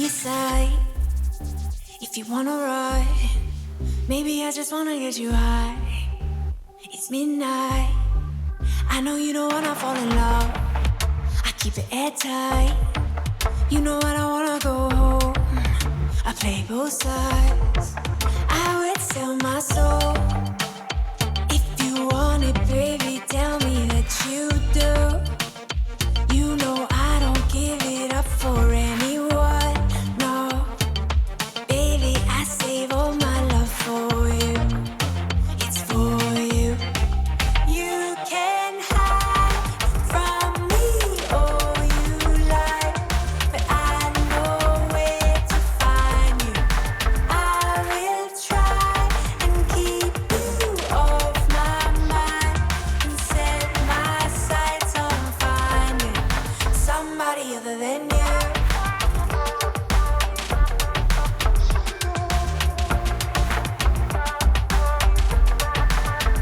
side. If you wanna ride, maybe I just wanna get you high. It's midnight, I know you don't wanna fall in love. I keep it airtight, you know I don't wanna go home. I play both sides, I would sell my soul. If you want it, baby, tell me that you do. You know I don't give it up for anyone, no. Baby, I save all my love for you. It's for you. You can hide from me all you like, but I know where to find you. I will try and keep you off my mind and set my sights on finding somebody other than you.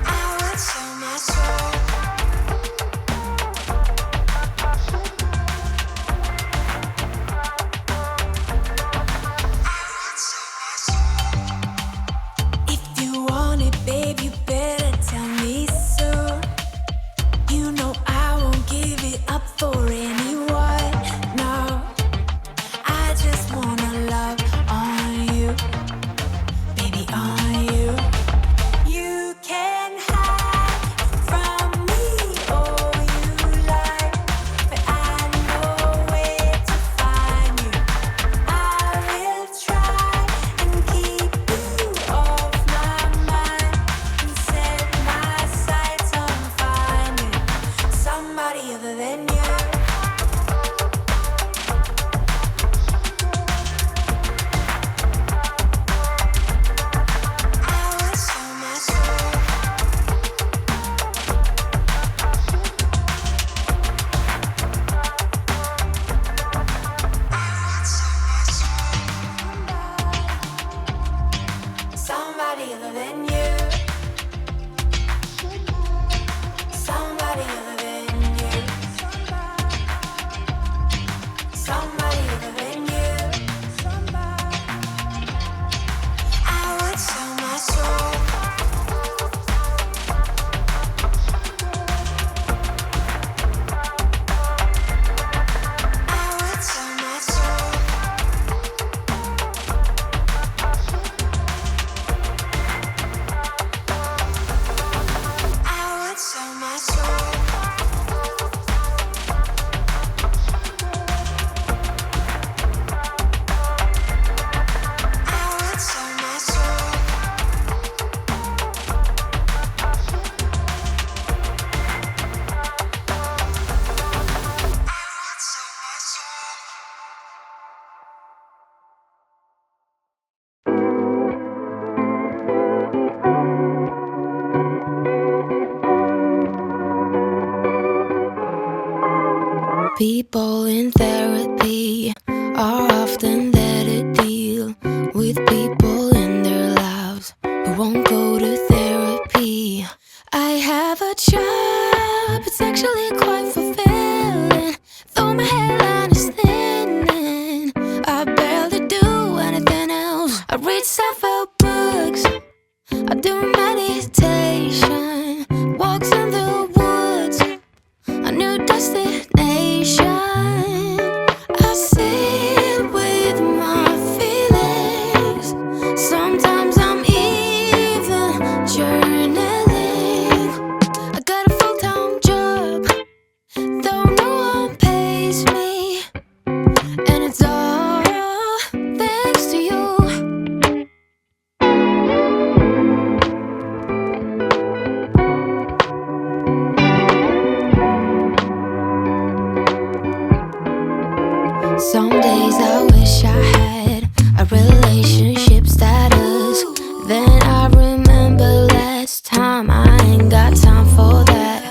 I would sell my soul. If you want it, babe, you better tell me soon. You know I won't give it up for anyone, no. I just wanna love on you, baby, on you. You can hide from me all you like, but I know where to find you. I will try and keep you off my mind and set my sights on finding somebody other than you. I would sell my soul. Somebody other than you. Somebody other than you. Somebody other than you. I would sell my soul. I would sell my soul. I would sell my soul. I would sell my soul. I would sell my soul. People in therapy are often there to deal with people in their lives who won't go to therapy. I have a job, it's actually quite fulfilling. Though my hairline is thinning, I barely do anything else. I read self-help books, I do meditation, walks in the woods, a new destination. I sit with my feelings. Sometimes I'm even journaling. I got a full-time job, though no one pays me, and it's all thanks to you. Some days I wish I had a relationship status. Then I remember last time I ain't got time for that.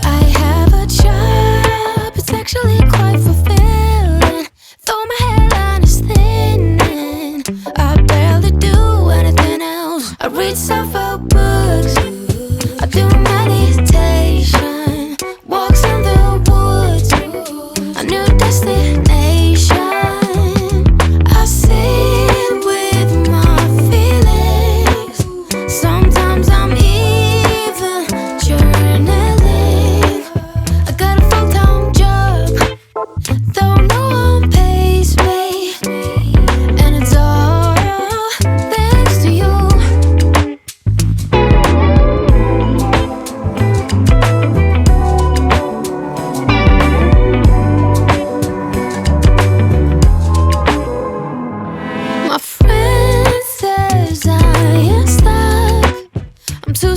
I have a job, it's actually quite fulfilling. Though my hairline is thinning, I barely do anything else. I read self-help books, I do meditation, walks in the woods, a new destination. I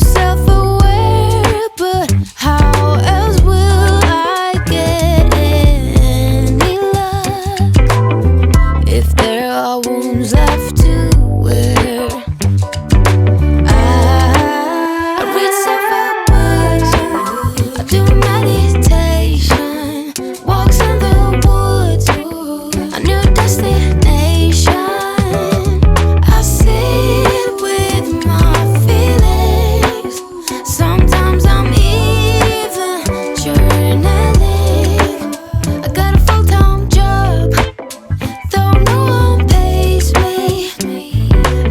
self-aware, but how else will I get any luck if there are wounds left to wear? I read several books, I do meditation, walks in the woods, a new destination. I sit with my feelings. Sometimes I'm even journaling. I got a full-time job, though no one pays me,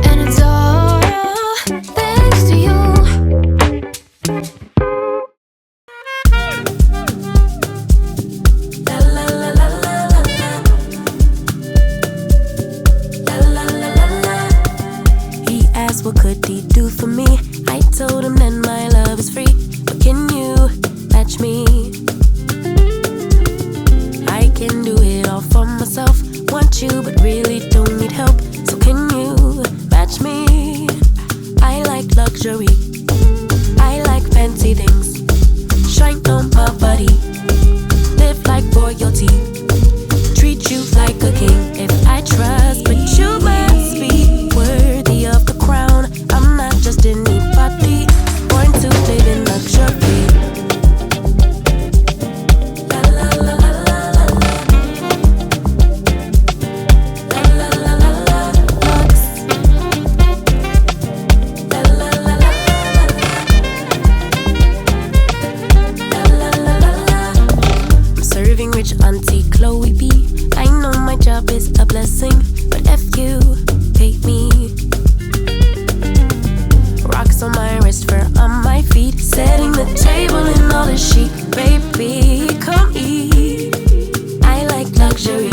and it's all thanks to you. La la la la la la. La la la la la. He asked what could he do for me. I told him that my love is free. But can you match me? I can do it all for myself. Want you but really don't need help. So can you match me? I like luxury, I like fancy things. Shine on my body, live like royalty, treat you like a king. If I trust, but you must be worthy of the crown. I'm not just anybody, born to live in luxury. La la la la la la. La la la la la. Lux. La la la la la. La la la la la. I'm serving rich Auntie Chloe B. I know my job is a blessing, but if you pay me. Rocks on my wrist, fur on my feet, setting the table in all the chic. Baby, come eat. I like luxury,